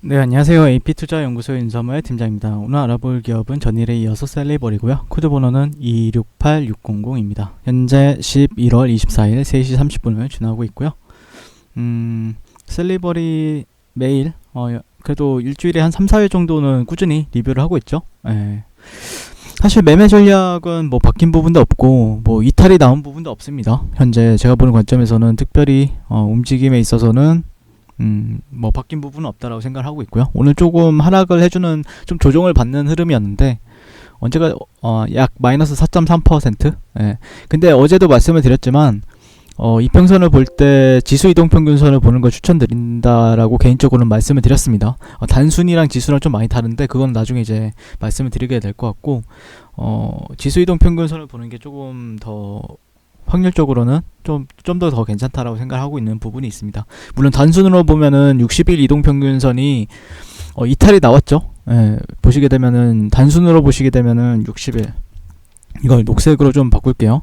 네, 안녕하세요. AP투자연구소 윤서무의 팀장입니다. 오늘 알아볼 기업은 전일에 이어서 셀리버리고요. 코드 번호는 268600입니다. 현재 11월 24일 3시 30분을 지나고 있고요. 셀리버리 매일 그래도 일주일에 한 3, 4회 정도는 꾸준히 리뷰를 하고 있죠. 사실 매매 전략은 뭐 바뀐 부분도 없고 뭐 이탈이 나온 부분도 없습니다. 현재 제가 보는 관점에서는 특별히 움직임에 있어서는 뭐 바뀐 부분은 없다라고 생각을 하고 있고요. 오늘 조금 하락을 해주는 좀 조정을 받는 흐름이었는데 언제가 약 마이너스 4.3%. 근데 어제도 말씀을 드렸지만 이평선을 볼 때 지수 이동 평균선을 보는 걸 추천드린다라고 개인적으로는 말씀을 드렸습니다. 단순이랑 지수랑 좀 많이 다른데 그건 나중에 이제 말씀을 드리게 될 것 같고 지수 이동 평균선을 보는 게 조금 더 확률적으로는 좀 더 괜찮다라고 생각하고 있는 부분이 있습니다. 물론 단순으로 보면은 60일 이동평균선이 이탈이 나왔죠. 보시게 되면은 단순으로 보시게 되면은 60일 이걸 녹색으로 좀 바꿀게요.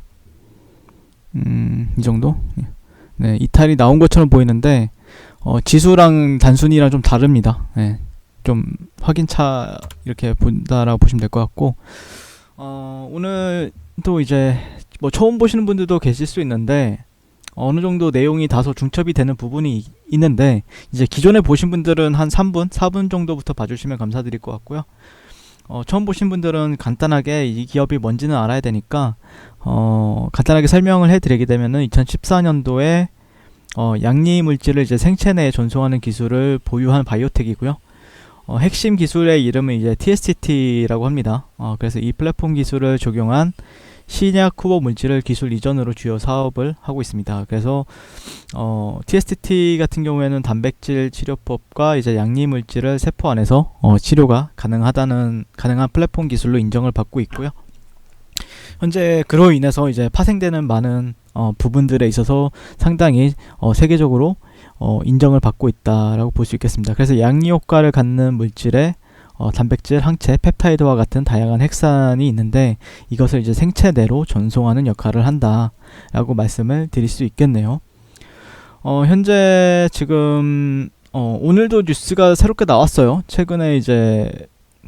이 정도? 네, 이탈이 나온 것처럼 보이는데 지수랑 단순이랑 좀 다릅니다. 좀 확인차 이렇게 본다라고 보시면 될 것 같고 오늘 또 이제 뭐 처음 보시는 분들도 계실 수 있는데 어느 정도 내용이 다소 중첩이 되는 부분이 있는데 이제 기존에 보신 분들은 한 3분, 4분 정도부터 봐주시면 감사드릴 것 같고요. 처음 보신 분들은 간단하게 이 기업이 뭔지는 알아야 되니까 간단하게 설명을 해드리게 되면은 2014년도에 양리 물질을 이제 생체 내에 전송하는 기술을 보유한 바이오텍이고요. 핵심 기술의 이름은 이제 TST라고 합니다. 그래서 이 플랫폼 기술을 적용한 신약 후보 물질을 기술 이전으로 주요 사업을 하고 있습니다. 그래서 TST 같은 경우에는 단백질 치료법과 이제 양리 물질을 세포 안에서 치료가 가능한 플랫폼 기술로 인정을 받고 있고요. 현재 그로 인해서 이제 파생되는 많은 부분들에 있어서 상당히 세계적으로 인정을 받고 있다라고 볼 수 있겠습니다. 그래서 양리 효과를 갖는 물질에 단백질, 항체, 펩타이드와 같은 다양한 핵산이 있는데 이것을 이제 생체 내로 전송하는 역할을 한다라고 말씀을 드릴 수 있겠네요. 현재 지금 오늘도 뉴스가 새롭게 나왔어요. 최근에 이제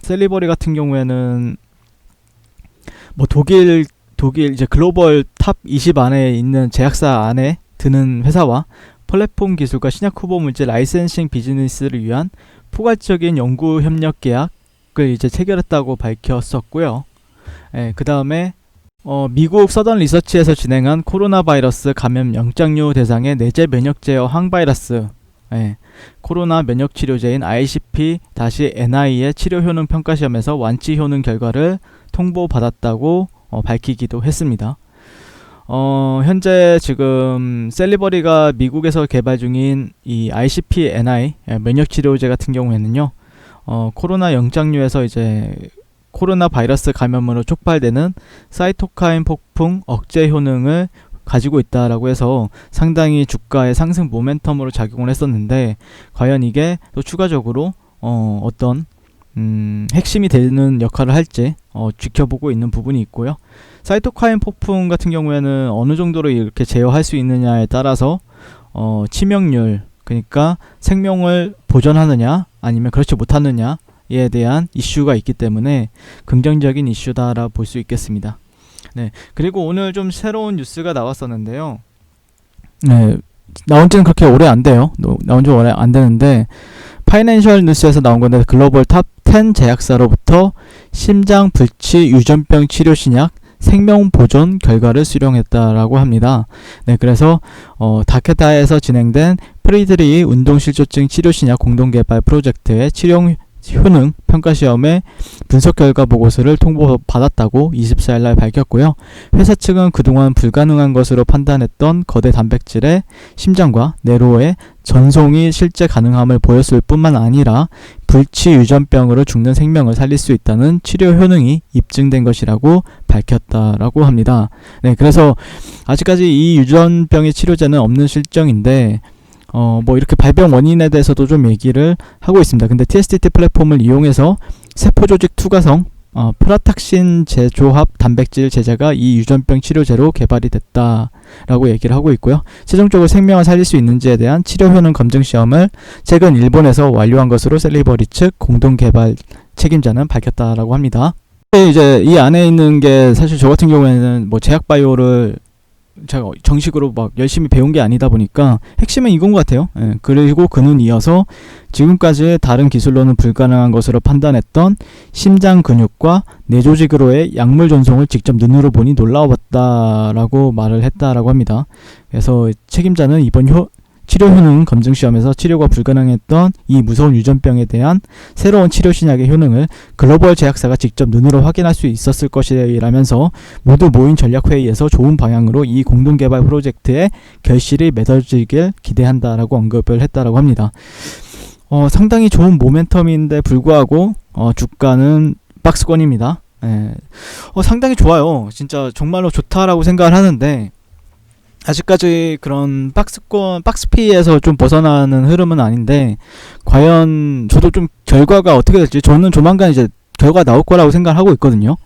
셀리버리 같은 경우에는 뭐 독일 이제 글로벌 탑 20 안에 있는 제약사 안에 드는 회사와 플랫폼 기술과 신약 후보 물질 라이센싱 비즈니스를 위한 포괄적인 연구 협력 계약을 이제 체결했다고 밝혔었고요. 그 다음에 미국 서던 리서치에서 진행한 코로나 바이러스 감염 영장류 대상의 내재 면역 제어 항바이러스 코로나 면역 치료제인 ICP-NI의 치료 효능 평가 시험에서 완치 효능 결과를 통보받았다고 밝히기도 했습니다. 현재 지금 셀리버리가 미국에서 개발 중인 이 ICP-NI 면역 치료제 같은 경우에는요, 코로나 영장류에서 이제 코로나 바이러스 감염으로 촉발되는 사이토카인 폭풍 억제 효능을 가지고 있다라고 해서 상당히 주가의 상승 모멘텀으로 작용을 했었는데 과연 이게 또 추가적으로 어떤 핵심이 되는 역할을 할지 지켜보고 있는 부분이 있고요. 사이토카인 폭풍 같은 경우에는 어느 정도로 이렇게 제어할 수 있느냐에 따라서 치명률, 그러니까 생명을 보존하느냐 아니면 그렇지 못하느냐에 대한 이슈가 있기 때문에 긍정적인 이슈다라고 볼 수 있겠습니다. 네, 그리고 오늘 좀 새로운 뉴스가 나왔었는데요. 나온 지는 그렇게 오래 안 돼요. 나온 지 오래 안 되는데 파이낸셜 뉴스에서 나온 건데 글로벌 탑 10 제약사로부터 심장 불치 유전병 치료 신약 생명 보존 결과를 수령했다라고 합니다. 네, 그래서 다케타에서 진행된 프리드리 운동실조증 치료 신약 공동 개발 프로젝트의 치료 효능 평가 시험의 분석 결과 보고서를 통보받았다고 24일날 밝혔고요. 회사 측은 그동안 불가능한 것으로 판단했던 거대 단백질의 심장과 뇌로의 전송이 실제 가능함을 보였을 뿐만 아니라 불치 유전병으로 죽는 생명을 살릴 수 있다는 치료 효능이 입증된 것이라고 밝혔다라고 합니다. 네, 그래서 아직까지 이 유전병의 치료제는 없는 실정인데 뭐 이렇게 발병 원인에 대해서도 좀 얘기를 하고 있습니다. 근데 TST 플랫폼을 이용해서 세포조직 투과성 프라탁신 재조합 단백질 제제가 이 유전병 치료제로 개발이 됐다라고 얘기를 하고 있고요. 최종적으로 생명을 살릴 수 있는지에 대한 치료 효능 검증 시험을 최근 일본에서 완료한 것으로 셀리버리 측 공동 개발 책임자는 밝혔다라고 합니다. 이제 이 안에 있는 게 사실 저 같은 경우에는 뭐 제약 바이오를 제가 정식으로 막 열심히 배운 게 아니다 보니까 핵심은 이건 것 같아요. 예, 그리고 그는 이어서 지금까지 다른 기술로는 불가능한 것으로 판단했던 심장 근육과 뇌조직으로의 약물 전송을 직접 눈으로 보니 놀라웠다라고 말을 했다라고 합니다. 그래서 책임자는 이번 치료 효능 검증 시험에서 치료가 불가능했던 이 무서운 유전병에 대한 새로운 치료 신약의 효능을 글로벌 제약사가 직접 눈으로 확인할 수 있었을 것이라면서 모두 모인 전략회의에서 좋은 방향으로 이 공동개발 프로젝트의 결실이 맺어지길 기대한다라고 언급을 했다라고 합니다. 상당히 좋은 모멘텀인데 불구하고 주가는 박스권입니다. 예. 상당히 좋아요. 진짜 정말로 좋다라고 생각을 하는데 아직까지 그런 박스피에서 좀 벗어나는 흐름은 아닌데, 과연 저도 좀 결과가 어떻게 될지, 저는 조만간 이제 결과 나올 거라고 생각을 하고 있거든요.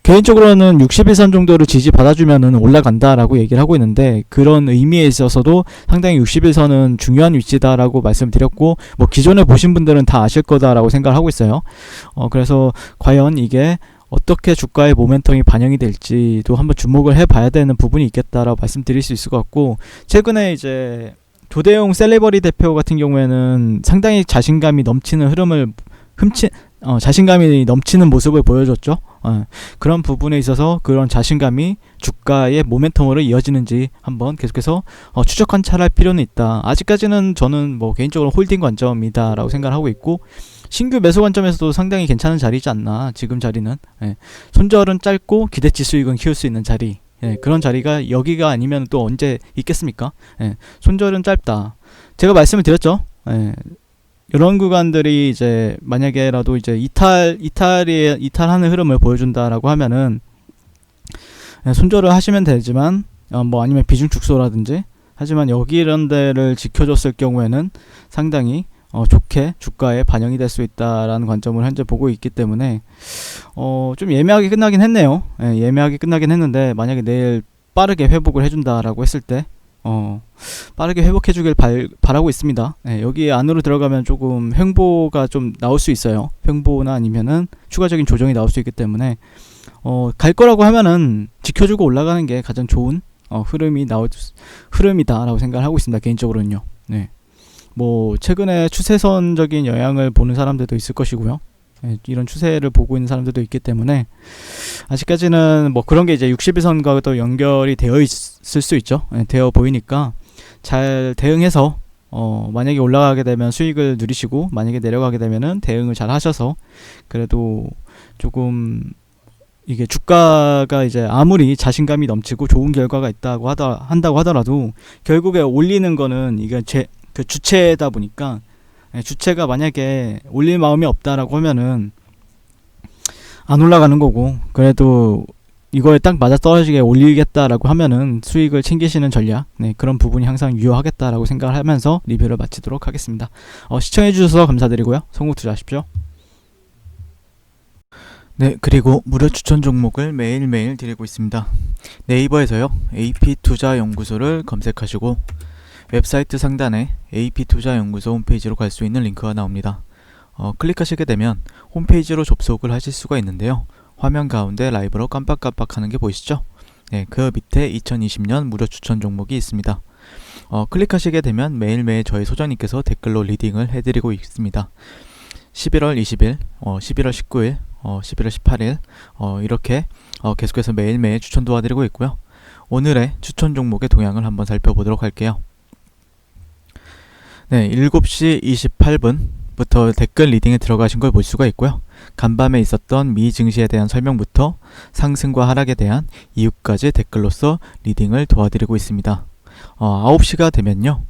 개인적으로는 61선 정도를 지지받아주면은 올라간다라고 얘기를 하고 있는데, 그런 의미에 있어서도 상당히 61선은 중요한 위치다라고 말씀드렸고, 뭐 기존에 보신 분들은 다 아실 거다라고 생각을 하고 있어요. 그래서 과연 이게 어떻게 주가의 모멘텀이 반영이 될지도 한번 주목을 해봐야 되는 부분이 있겠다라고 말씀드릴 수 있을 것 같고, 최근에 이제 조대용 셀리버리 대표 같은 경우에는 상당히 자신감이 넘치는 자신감이 넘치는 모습을 보여줬죠. 그런 부분에 있어서 그런 자신감이 주가의 모멘텀으로 이어지는지 한번 계속해서 추적 관찰할 필요는 있다. 아직까지는 저는 뭐 개인적으로 홀딩 관점이다 라고 생각을 하고 있고, 신규 매수 관점에서도 상당히 괜찮은 자리지 않나. 지금 자리는 손절은 짧고 기대치 수익은 키울 수 있는 자리, 그런 자리가 여기가 아니면 또 언제 있겠습니까? 손절은 짧다, 제가 말씀을 드렸죠. 이런 구간들이 이제 만약에라도 이제 이탈하는 흐름을 보여준다라고 하면은 손절을 하시면 되지만, 뭐 아니면 비중 축소라든지, 하지만 여기 이런 데를 지켜줬을 경우에는 상당히 좋게 주가에 반영이 될 수 있다라는 관점을 현재 보고 있기 때문에 좀 예매하게 끝나긴 했네요. 예매하게 끝나긴 했는데, 만약에 내일 빠르게 회복을 해준다라고 했을 때 빠르게 회복해주길 바라고 있습니다. 여기 안으로 들어가면 조금 횡보가 좀 나올 수 있어요. 횡보나 아니면은 추가적인 조정이 나올 수 있기 때문에 갈 거라고 하면은 지켜주고 올라가는 게 가장 좋은 흐름이다라고 생각을 하고 있습니다. 개인적으로는요. 뭐 최근에 추세선적인 영향을 보는 사람들도 있을 것이고요. 이런 추세를 보고 있는 사람들도 있기 때문에 아직까지는 뭐 그런 게 이제 61선과도 연결이 되어 있을 수 있죠. 되어 보이니까 잘 대응해서 만약에 올라가게 되면 수익을 누리시고, 만약에 내려가게 되면은 대응을 잘 하셔서, 그래도 조금 이게 주가가 이제 아무리 자신감이 넘치고 좋은 결과가 있다고 한다고 하더라도 결국에 올리는 거는 이게 그 주체다 보니까, 주체가 만약에 올릴 마음이 없다라고 하면은 안 올라가는 거고, 그래도 이거에 딱 맞아 떨어지게 올리겠다라고 하면은 수익을 챙기시는 전략, 그런 부분이 항상 유효하겠다라고 생각을 하면서 리뷰를 마치도록 하겠습니다. 시청해주셔서 감사드리고요. 성공 투자하십시오. 그리고 무료 추천 종목을 매일매일 드리고 있습니다. 네이버에서요, AP투자연구소를 검색하시고 웹사이트 상단에 AP투자연구소 홈페이지로 갈 수 있는 링크가 나옵니다. 클릭하시게 되면 홈페이지로 접속을 하실 수가 있는데요. 화면 가운데 라이브로 깜빡깜빡 하는 게 보이시죠? 그 밑에 2020년 무료 추천 종목이 있습니다. 클릭하시게 되면 매일매일 저희 소장님께서 댓글로 리딩을 해드리고 있습니다. 11월 20일, 11월 19일, 11월 18일 이렇게 계속해서 매일매일 추천 도와드리고 있고요. 오늘의 추천 종목의 동향을 한번 살펴보도록 할게요. 7시 28분부터 댓글 리딩에 들어가신 걸 볼 수가 있고요. 간밤에 있었던 미 증시에 대한 설명부터 상승과 하락에 대한 이유까지 댓글로서 리딩을 도와드리고 있습니다. 9시가 되면요,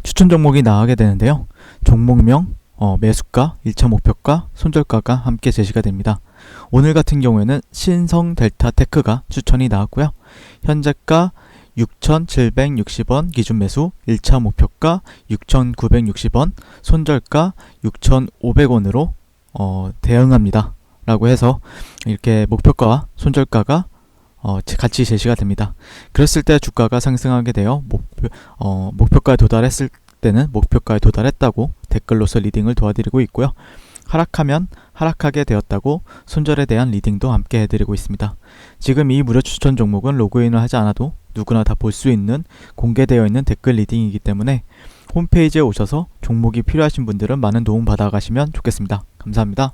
추천 종목이 나가게 되는데요. 종목명, 매수가, 1차 목표가, 손절가가 함께 제시가 됩니다. 오늘 같은 경우에는 신성델타테크가 추천이 나왔고요. 현재가 6,760원 기준 매수, 1차 목표가 6,960원, 손절가 6,500원으로 대응합니다 라고 해서 이렇게 목표가와 손절가가 같이 제시가 됩니다. 그랬을 때 주가가 상승하게 되어 목표가에 도달했을 때는 목표가에 도달했다고 댓글로서 리딩을 도와드리고 있고요. 하락하면 하락하게 되었다고 손절에 대한 리딩도 함께 해드리고 있습니다. 지금 이 무료 추천 종목은 로그인을 하지 않아도 누구나 다 볼 수 있는 공개되어 있는 댓글 리딩이기 때문에 홈페이지에 오셔서 종목이 필요하신 분들은 많은 도움 받아가시면 좋겠습니다. 감사합니다.